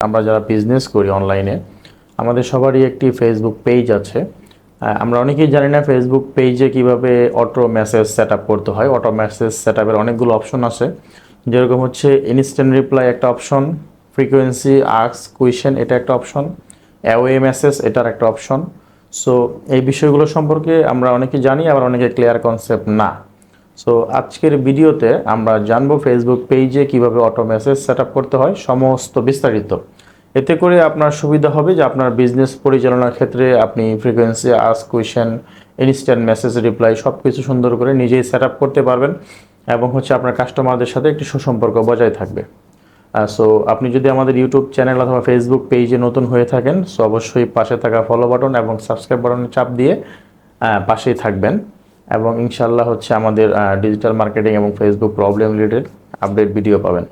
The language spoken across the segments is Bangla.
আমরা যারা বিজনেস করি অনলাইনে, আমাদের সবারই একটি ফেসবুক পেজ আছে। আমরা অনেকেই জানি না ফেসবুক পেজে কিভাবে অটো মেসেজ সেট আপ করতে হয়। অটো মেসেজ সেট আপের অনেকগুলো অপশন আছে, যেরকম হচ্ছে ইনস্ট্যান্ট রিপ্লাই একটা অপশন, ফ্রিকোয়েন্সি আস্ক কুয়েশন এটা একটা অপশন, অ্যাওয়ে মেসেজ এটার একটা অপশন। সো এই বিষয়গুলো সম্পর্কে আমরা অনেকে জানি, আবার অনেকে ক্লিয়ার কনসেপ্ট না। সো আজকের ভিডিওতে আমরা জানবো ফেসবুক পেজে কিভাবে অটো মেসেজ সেট আপ করতে হয়, সমস্ত বিস্তারিত। এতে করে আপনার সুবিধা হবে যে আপনার বিজনেস পরিচালনার ক্ষেত্রে আপনি frequency ask question, instant message reply সব কিছু সুন্দর করে নিজেই সেট আপ করতে পারবেন, এবং হচ্ছে আপনার কাস্টমারদের সাথে একটি সুসম্পর্ক বজায় থাকবে। সো আপনি যদি আমাদের ইউটিউব চ্যানেল অথবা ফেসবুক পেজে নতুন হয়ে থাকেন, সো অবশ্যই পাশে থাকা ফলো বাটন এবং সাবস্ক্রাইব বাটনে চাপ দিয়ে পাশেই থাকবেন, এবং ইনশাল্লাহ হচ্ছে আমাদের ডিজিটাল মার্কেটিং এবং Facebook problem related update video পাবেন।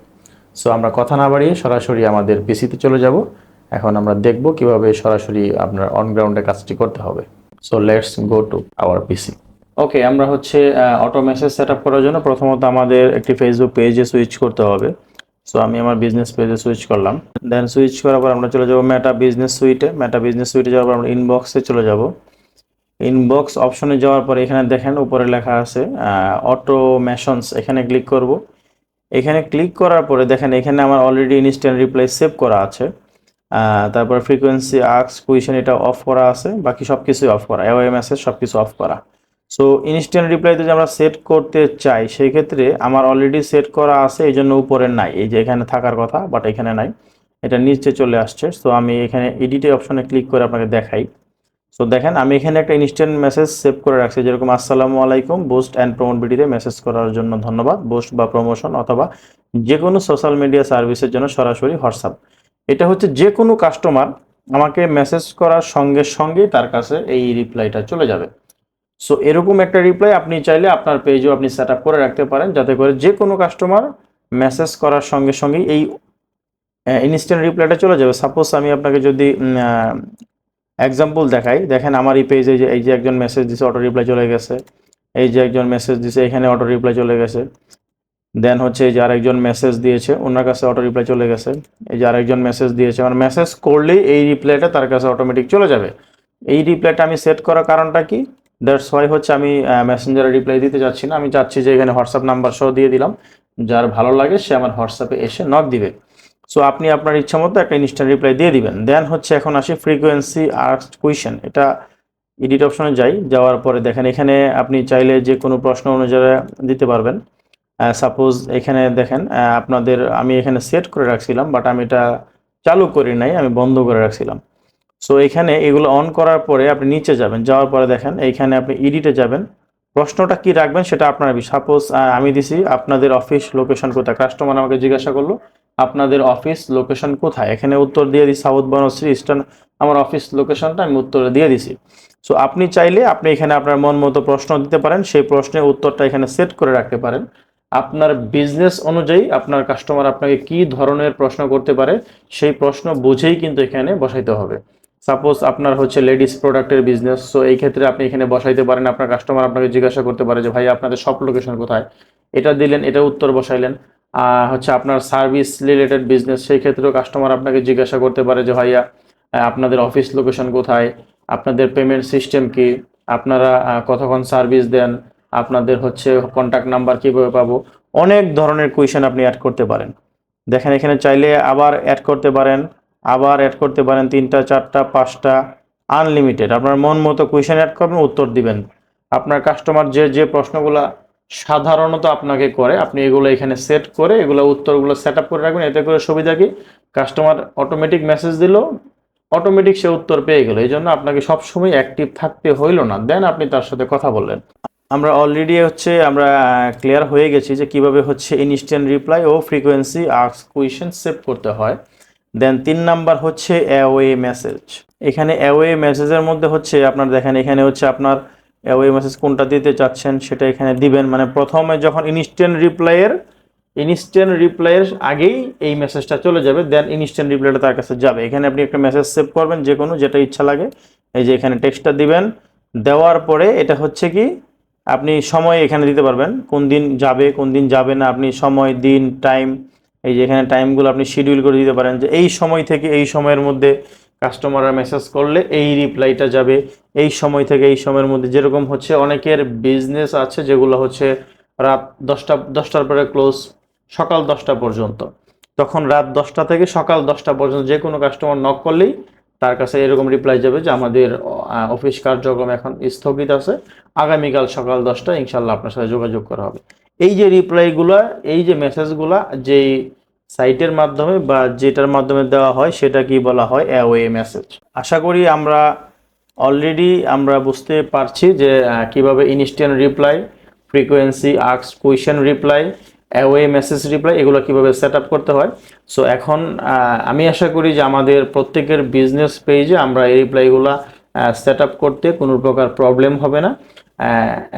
সো আমরা কথা না বাড়িয়ে সরাসরি আমাদের পিসিতে চলে যাব। এখন আমরা দেখব কিভাবে সরাসরি আপনার অন গ্রাউন্ডে কাজটি করতে হবে। So let's go to our PC. Okay, আমরা হচ্ছে অটো মেসেজ সেট আপ করার জন্য প্রথমত আমাদের একটি ফেসবুক পেজে সুইচ করতে হবে। সো আমি আমার বিজনেস পেজে সুইচ করলাম। দেন সুইচ করার পর আমরা চলে যাব মেটা বিজনেস সুইটে। মেটা বিজনেস সুইটে যাওয়ার পর আমরা ইনবক্সে চলে যাব। ইনবক্স অপশনে যাওয়ার পরে এখানে দেখেন উপরে লেখা আছে অটোমেশনস, এখানে ক্লিক করব। এখানে ক্লিক করার পরে দেখেন এখানে আমার অলরেডি ইনস্ট্যান্ট রিপ্লাই সেভ করা আছে। তারপর ফ্রিকোয়েন্সি আস্ক কুয়েশন এটা অফ করা আছে, বাকি সব কিছুই অফ করা, অ্যাওয়ে মেসেজ সব কিছু অফ করা। সো ইনস্ট্যান্ট রিপ্লাইতে যে আমরা সেট করতে চাই সেই ক্ষেত্রে আমার অলরেডি সেট করা আছে, এই জন্য উপরে নাই, এই যে এখানে থাকার কথা বাট এখানে নাই, এটা নিচে চলে আসছে। সো আমি এখানে এডিটে অপশনে ক্লিক করে আপনাকে দেখাই। সো দেখেন আমি এখানে একটা ইনস্ট্যান্ট মেসেজ সেভ করে রাখছি, যেরকম আসসালামু আলাইকুম, বুস্ট অ্যান্ড প্রমোট ভিডিওতে মেসেজ করার জন্য ধন্যবাদ, বুস্ট বা প্রমোশন অথবা যে কোনো সোশ্যাল মিডিয়া সার্ভিসের জন্য সরাসরি হোয়াটসঅ্যাপ। এটা হচ্ছে যে কোনো কাস্টমার আমাকে মেসেজ করার সঙ্গে সঙ্গেই তার কাছে এই রিপ্লাইটা চলে যাবে। সো এরকম একটা রিপ্লাই আপনি চাইলে আপনার পেজেও আপনি সেট আপ করে রাখতে পারেন, যাতে করে যে কোনো কাস্টমার মেসেজ করার সঙ্গে সঙ্গেই এই ইনস্ট্যান্ট রিপ্লাইটা চলে যাবে। সাপোজ আমি আপনাকে যদি এক্সাম্পল দেখাই, দেখেন আমার এই পেজে যে এই যে একজন মেসেজ দিছে অটো রিপ্লাই চলে গেছে, এই যে একজন মেসেজ দিছে এখানে অটো রিপ্লাই চলে গেছে। দেন হচ্ছে এই যে আরেকজন মেসেজ দিয়েছে, ওনার কাছে অটো রিপ্লাই চলে গেছে। এই যে আরেকজন মেসেজ দিয়েছে, মানে মেসেজ করলেই এই রিপ্লাইটা তার কাছে অটোমেটিক চলে যাবে। এই রিপ্লাইটা আমি সেট করার কারণটা কি, দ্যাটস ওয়াই হচ্ছে আমি মেসেঞ্জারে রিপ্লাই দিতে চাচ্ছি না, আমি চাচ্ছি যে এখানে হোয়াটসঅ্যাপ নাম্বার সহ দিয়ে দিলাম, যার ভালো লাগে সে আমার হোয়াটসঅ্যাপে এসে নক দিবে। সো আপনি আপনার ইচ্ছা মতো একটা ইনস্ট্যান্ট রিপ্লাই দিয়ে দিবেন। দেন হচ্ছে এখন আসি ফ্রিকোয়েন্সি আস্কড কোয়েশ্চেন, এটা এডিট অপশনে যাওয়ার পরে দেখেন এখানে আপনি চাইলে যে কোনো প্রশ্ন অনুযায়ী দিতে পারবেন। সাপোজ এখানে দেখেন আপনাদের আমি এখানে সেট করে রাখছিলাম, বাট আমি এটা চালু করি নাই, আমি বন্ধ করে রাখছিলাম। সো এখানে এগুলো অন করার পরে আপনি নিচে যাবেন, যাওয়ার পরে দেখেন এইখানে আপনি এডিটে যাবেন, প্রশ্নটা কি রাখবেন সেটা আপনার। সাপোজ আমি দিছি আপনাদের অফিস লোকেশন কোথায়, কাস্টমার আমাকে জিজ্ঞাসা করলো আপনাদের অফিস লোকেশন কোথায়, এখানে উত্তর দিয়ে দিই সাউথ বনশ্রী ইস্টার্ন, আমার অফিস লোকেশনটা আমি উত্তরে দিয়ে দিছি। সো আপনি চাইলে আপনি এখানে আপনার মন মতো প্রশ্ন দিতে পারেন, সেই প্রশ্নের উত্তরটা এখানে সেট করে রাখতে পারেন। আপনার বিজনেস অনুযায়ী আপনার কাস্টমার আপনাকে কি ধরনের প্রশ্ন করতে পারে সেই প্রশ্ন বুঝেই কিন্তু এখানে বসাইতে হবে। সাপোজ আপনার হচ্ছে লেডিস প্রোডাক্টের বিজনেস, সো এই ক্ষেত্রে আপনি এখানে বসাইতে পারেন, আপনার কাস্টমার আপনাকে জিজ্ঞাসা করতে পারে যে ভাই আপনাদের শপ লোকেশন কোথায়, এটা দিলেন, এটা উত্তর বসাইলেন। হচ্ছে আপনার সার্ভিস রিলেটেড বিজনেস, সেই ক্ষেত্রেও কাস্টমার আপনাকে জিজ্ঞাসা করতে পারে যে ভাইয়া আপনাদের অফিস লোকেশন কোথায়, আপনাদের পেমেন্ট সিস্টেম কি, আপনারা কতক্ষণ সার্ভিস দেন, আপনাদের হচ্ছে কন্ট্যাক্ট নাম্বার কীভাবে পাবো, অনেক ধরনের কোয়েশ্চেন আপনি অ্যাড করতে পারেন। দেখেন এখানে চাইলে আবার অ্যাড করতে পারেন, আবার অ্যাড করতে পারেন 3টা 4টা 5টা, আনলিমিটেড আপনার মন মতো কোয়েশ্চেন অ্যাড করবেন, উত্তর দিবেন। আপনার কাস্টমার যে যে প্রশ্নগুলো সাধারণত আপনাকে করে আপনি এগুলো এখানে সেট করে এগুলো উত্তরগুলো সেট আপ করে রাখবেন। এতে করে সুবিধা কি, কাস্টমার অটোমেটিক মেসেজ দিল, অটোমেটিক সে উত্তর পেয়ে গেল, এই জন্য আপনাকে সবসময় অ্যাক্টিভ থাকতে হইল না, দেন আপনি তার সাথে কথা বললেন। আমরা অলরেডি হচ্ছে আমরা ক্লিয়ার হয়ে গেছি যে কিভাবে হচ্ছে ইনস্ট্যান্ট রিপ্লাই ও ফ্রিকোয়েন্সি আস্ক কোয়েশ্চেন সেভ করতে হয়। দেন 3 নাম্বার হচ্ছে অ্যাওয়ে মেসেজ। এখানে অ্যাওয়ে মেসেজের মধ্যে হচ্ছে আপনার দেখেন এখানে হচ্ছে আপনার অ্যাওয়ে মেসেজ কোনটা দিতে চাচ্ছেন সেটা এখানে দিবেন, মানে প্রথমে যখন ইনস্ট্যান্ট রিপ্লাইয়ের আগেই এই মেসেজটা চলে যাবে, দেন ইনস্ট্যান্ট রিপ্লাইটা তার কাছে যাবে। এখানে আপনি একটা মেসেজ সেভ করবেন যে কোনো, যেটা ইচ্ছা লাগে, এই যে এখানে টেক্সটটা দিবেন, দেওয়ার পরে এটা হচ্ছে কি আপনি সময় এখানে দিতে পারবেন, কোন দিন যাবে কোন দিন যাবে না, আপনি সময় দিন টাইম এই যে এখানে টাইমগুলো আপনি শিডিউল করে দিতে পারেন যে এই সময় থেকে এই সময়ের মধ্যে কাস্টমাররা মেসেজ করলে এই রিপ্লাইটা যাবে, এই সময় থেকে এই সময়ের মধ্যে। যেরকম হচ্ছে অনেকের বিজনেস আছে যেগুলো হচ্ছে রাত 10টার পরে ক্লোজ, সকাল 10টা পর্যন্ত, তখন রাত 10টা থেকে সকাল 10টা পর্যন্ত যে কোনো কাস্টমার নক করলেই তার কাছে এরকম রিপ্লাই যাবে যে আমাদের অফিস কার্যক্রম এখন স্থগিত আছে, আগামীকাল সকাল 10টা ইনশাল্লাহ আপনার সাথে যোগাযোগ করা হবে। এই যে রিপ্লাইগুলা, এই যে মেসেজগুলা যেই সাইটের মাধ্যমে বা যেটার মাধ্যমে দেওয়া হয় সেটা কি বলা হয় অ্যাওয়ে মেসেজ। আশা করি অলরেডি আমরা বুঝতে পারছি যে কিভাবে instant reply, frequency asked question reply, away message reply এগুলো কিভাবে সেট আপ করতে হয়। সো এখন আমি আশা করি যে আমাদের প্রত্যেকের বিজনেস পেজে আমরা এই রিপ্লাইগুলা সেট আপ করতে কোনো প্রকার প্রবলেম হবে না।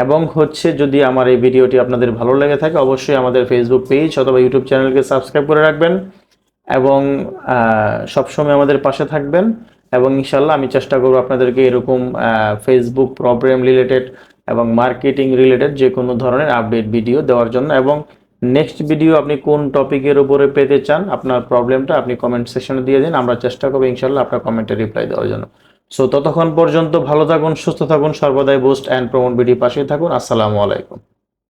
এবং হচ্ছে যদি আমার এই ভিডিওটি আপনাদের ভালো লেগে থাকে অবশ্যই আমাদের ফেসবুক পেজ অথবা ইউটিউব চ্যানেলকে সাবস্ক্রাইব করে রাখবেন এবং সবসময় আমাদের পাশে থাকবেন। এবং ইনশাল্লাহ আমি চেষ্টা করব আপনাদেরকে এরকম ফেসবুক প্রবলেম রিলেটেড এবং মার্কেটিং রিলেটেড যে কোনো ধরনের আপডেট ভিডিও দেওয়ার জন্য। এবং নেক্সট ভিডিও আপনি কোন টপিকের উপরে পেতে চান আপনার প্রবলেমটা আপনি কমেন্ট সেকশনে দিয়ে দিন, আমরা চেষ্টা করবো ইনশাল্লাহ আপনার কমেন্টে রিপ্লাই দেওয়ার জন্য। সো ততক্ষণ পর্যন্ত ভালো থাকুন, সুস্থ থাকুন, সর্বদাই বুস্ট অ্যান্ড প্রমোট ভিডিও পাশেই থাকুন। আসসালামু আলাইকুম।